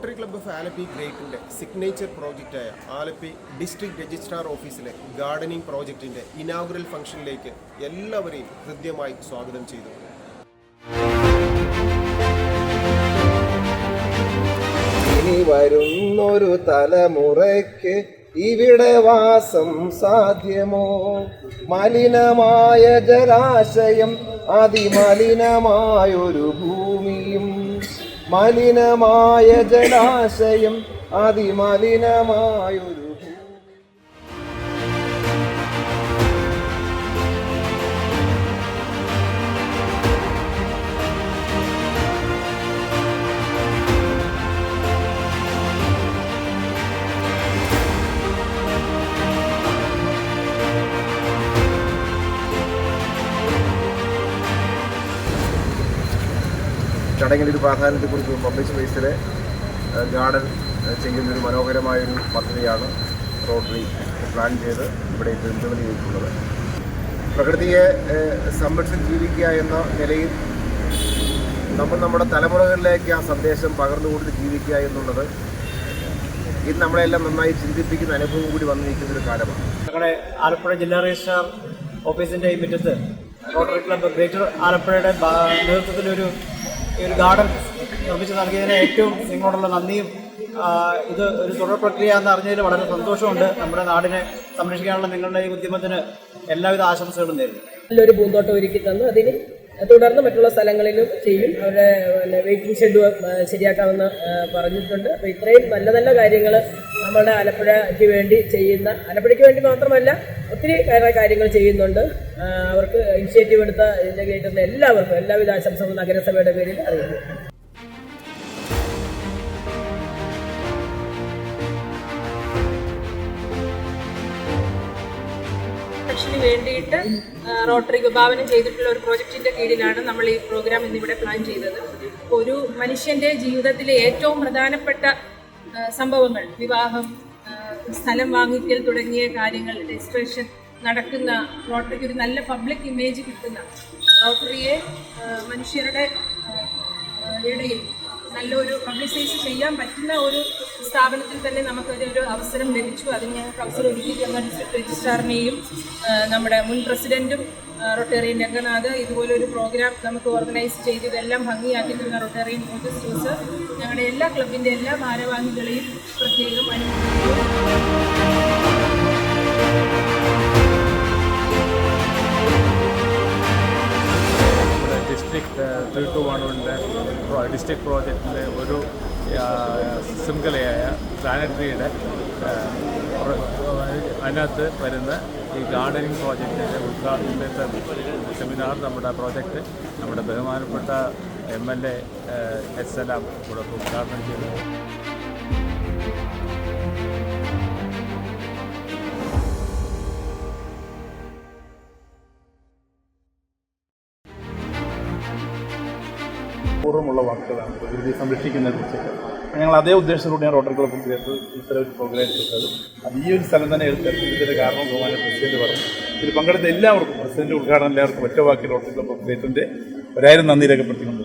Rotary club of Alleppey ഗ്രേറ്റിൻ്റെ signature പ്രോജക്റ്റായ Alleppey district registrar ഓഫീസിലെ ഗാർഡനിങ് പ്രോജക്റ്റിൻ്റെ ഇനാഗുറൽ ഫംഗ്ഷനിലേക്ക് എല്ലാവരെയും ഹൃദ്യമായി സ്വാഗതം ചെയ്തു. ഇനി വരുന്നൊരു തലമുറയ്ക്ക് ഇവിടെ വാസം സാധ്യമോ? മലിനമായ ജലാശയം, അതിമലിനമായൊരു ഭൂമിയും. മലിനമായ ജലാശയം, അതിമലിനമായൊരു ചടങ്ങിൻ്റെ ഒരു പ്രാധാന്യത്തെക്കുറിച്ച് പബ്ലിക് സ്പേസിലെ ഗാർഡൻ ചെയ്യുന്നൊരു മനോഹരമായൊരു പദ്ധതിയാണ് റോട്ടറി പ്ലാൻ ചെയ്ത് ഇവിടെ ഇംപ്ലിമെൻ്റ് ചെയ്തിട്ടുള്ളത്. പ്രകൃതിയെ സംരക്ഷിച്ച് ജീവിക്കുക എന്ന നിലയിൽ നമ്മുടെ തലമുറകളിലേക്ക് ആ സന്ദേശം പകർന്നുകൊടുത്ത് ജീവിക്കുക എന്നുള്ളത് ഇത് നമ്മളെല്ലാം നന്നായി ചിന്തിപ്പിക്കുന്ന അനുഭവം കൂടി വന്നിരിക്കുന്നൊരു കാലമാണ്. ഞങ്ങളുടെ ആലപ്പുഴ ജില്ലാ രജിസ്ട്രാർ ഓഫീസിൻ്റെ ഈ മുറ്റത്ത് റോട്ടറി ക്ലബ്ബ് ഗ്രേറ്റർ ആലപ്പുഴയുടെ നേതൃത്വത്തിലൊരു ഗാർഡൻ നിർമ്മിച്ച് നൽകിയതിന് ഏറ്റവും നിങ്ങളോടുള്ള നന്ദിയും ഇത് ഒരു തുടർ പ്രക്രിയ എന്ന് അറിഞ്ഞതിൽ വളരെ സന്തോഷമുണ്ട്. നമ്മുടെ നാടിനെ സംരക്ഷിക്കാനുള്ള നിങ്ങളുടെ ഈ ഉദ്യമത്തിന് എല്ലാവിധ ആശംസകളും നേരുന്നു. നല്ലൊരു പൂന്തോട്ടം ഒരുക്കി തന്നു. അതിന് തുടർന്ന് മറ്റുള്ള സ്ഥലങ്ങളിലും ചെയ്യും. അവരുടെ വെയിറ്റിംഗ് ഷെഡ് ശരിയാക്കാമെന്ന് പറഞ്ഞിട്ടുണ്ട്. അപ്പോൾ ഇത്രയും നല്ല നല്ല കാര്യങ്ങൾ നമ്മുടെ ആലപ്പുഴയ്ക്ക് വേണ്ടി ചെയ്യുന്ന, ആലപ്പുഴയ്ക്ക് വേണ്ടി മാത്രമല്ല ഒത്തിരി കാര്യങ്ങൾ ചെയ്യുന്നുണ്ട്. അവർക്ക് ഇനിഷ്യേറ്റീവ് എടുത്ത ഇതിൻ്റെ കേട്ടുന്ന എല്ലാവർക്കും എല്ലാവിധ ആശംസകളും നഗരസഭയുടെ പേരിൽ അറിയിക്കുന്നു. വേണ്ടിയിട്ട് റോട്ടറി വിഭാവനം ചെയ്തിട്ടുള്ള ഒരു പ്രോജക്റ്റിൻ്റെ കീഴിലാണ് നമ്മൾ ഈ പ്രോഗ്രാം ഇന്നിവിടെ പ്ലാൻ ചെയ്തത്. ഒരു മനുഷ്യൻ്റെ ജീവിതത്തിലെ ഏറ്റവും പ്രധാനപ്പെട്ട സംഭവങ്ങൾ, വിവാഹം, സ്ഥലം വാങ്ങിക്കൽ തുടങ്ങിയ കാര്യങ്ങൾ, രജിസ്ട്രേഷൻ നടക്കുന്ന റോട്ടറിക്ക് ഒരു നല്ല പബ്ലിക് ഇമേജ് കിട്ടുന്ന, റോട്ടറിയെ മനുഷ്യരുടെ ഇടയിൽ നല്ലൊരു പബ്ലിസൈസ് ചെയ്യാൻ പറ്റുന്ന ഒരു സ്ഥാപനത്തിൽ തന്നെ നമുക്കൊരു അവസരം ലഭിച്ചു. അതിന് ഞങ്ങൾക്ക് അവസരം ഒരുക്കി തന്ന ഡിസ്ട്രിക്ട് രജിസ്ട്രാറിനെയും നമ്മുടെ മുൻ പ്രസിഡൻറ്റും റൊട്ടേറിയൻ രംഗനാഥ് ഇതുപോലൊരു പ്രോഗ്രാം നമുക്ക് ഓർഗനൈസ് ചെയ്ത് ഇതെല്ലാം ഭംഗിയാക്കി തന്ന റൊട്ടേറിയൻ ഓഫീസേഴ്സ്, ഞങ്ങളുടെ എല്ലാ ക്ലബിൻ്റെ എല്ലാ ഭാരവാഹികളെയും പ്രത്യേകം അനുമോദിക്കുന്നു. ഡിസ്ട്രിക്ട് 3-2-1-1 ഡിസ്ട്രിക്ട് പ്രോജക്റ്റിലെ ഒരു ശൃംഖലയായ പ്ലാനറ്ററിയുടെ അതിനകത്ത് വരുന്ന ഈ ഗാർഡനിങ് പ്രോജക്റ്റിൻ്റെ ഉദ്ഘാടനത്തെ സെമിനാർ നമ്മുടെ ബഹുമാനപ്പെട്ട MLA എസ്.സലാം കൂടെ ഉദ്ഘാടനം ചെയ്തു. പൂർവ്വമുള്ള വാക്കുകളാണ് പ്രകൃതിയെ സംരക്ഷിക്കുന്നതിനെ കുറിച്ചൊക്കെ. ഞങ്ങൾ അതേ ഉദ്ദേശത്തോടെയാണ് റോട്ടറി ക്ലബ്ബ് ഇത്തരം ഒരു പ്രോഗ്രാം എടുത്തത്. അത് ഈ ഒരു സ്ഥലം തന്നെ എടുത്തതിൻ്റെ കാരണം ബഹുമാനം പ്രസിഡന്റ് പറഞ്ഞു. ഇതിൽ പങ്കെടുത്ത എല്ലാവർക്കും, പ്രസിഡന്റ് ഉദ്ഘാടനം എല്ലാവർക്കും ഒറ്റ വാക്കിൽ റോട്ടറി ക്ലബ്ബ് ഗ്രേറ്റിൻ്റെ 1000 നന്ദി രേഖപ്പെടുത്തിക്കൊണ്ട്